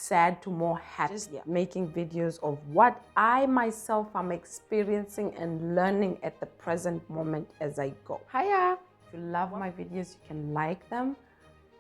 sad to more happy. Just making videos of what I myself am experiencing and learning at the present moment as I go. Hiya! If you love my videos, you can like them.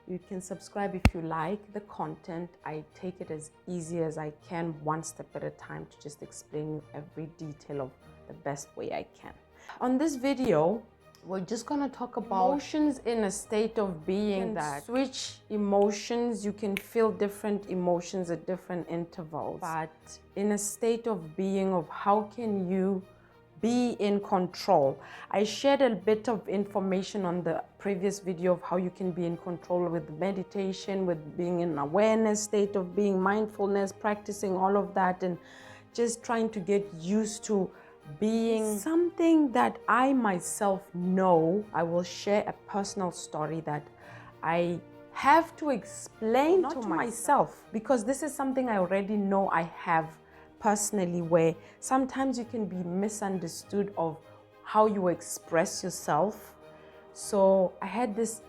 You can subscribe if you like the content. I take it as easy as I can, one step at a time, to just explain you every detail of the best way I can. On this video, we're just going to talk about emotions in a state of being. That switch emotions, you can feel different emotions at different intervals, but in a state of being of how can you be in control. I shared a bit of information on the previous video of how you can be in control with meditation, with being in awareness state of being, mindfulness, practicing all of that, and just trying to get used to being something that I myself know. I will share a personal story that I have to explain to myself, because this is something I already know I have personally, where sometimes you can be misunderstood of how you express yourself. So I had this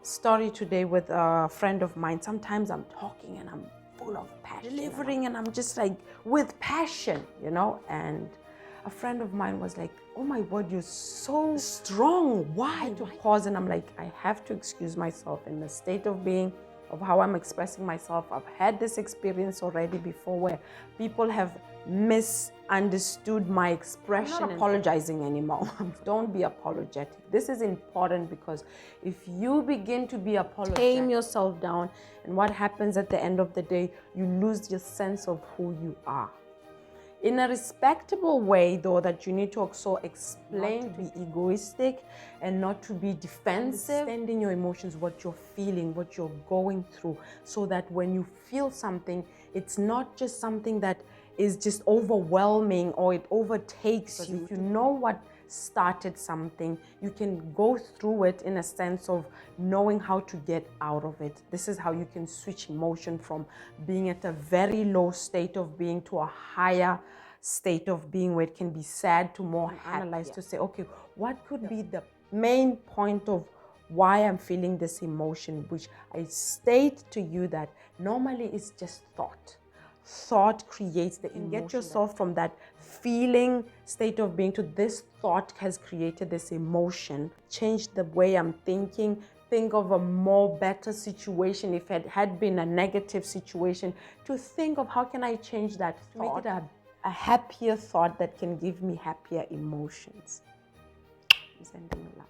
story today with a friend of mine. Sometimes I'm talking and I'm full of passion, delivering, and I'm just like with passion, you know, and a friend of mine was like, oh my word, you're so strong. Why? To pause, and I'm like, I have to excuse myself in the state of being of how I'm expressing myself. I've had this experience already before where people have misunderstood my expression. I'm not apologizing anymore. Don't be apologetic. This is important, because if you begin to be apologetic, tame yourself down, and what happens at the end of the day, you lose your sense of who you are. In a respectable way, though, that you need to also explain, not to be egoistic and not to be defensive, understanding your emotions, what you're feeling, what you're going through, so that when you feel something, it's not just something that is just overwhelming or it overtakes you. If you know what started something, you can go through it in a sense of knowing how to get out of it. This is how you can switch emotion from being at a very low state of being to a higher state of being, where it can be sad to more analyze, to say, okay, what could be the main point of why I'm feeling this emotion, which I state to you that normally it's just thought. Thought creates the emotion. Get yourself from that feeling state of being to this thought has created this emotion. Change the way I'm thinking. Think of a more better situation. If it had been a negative situation, to think of how can I change that thought, make it a happier thought that can give me happier emotions. I'm sending you love.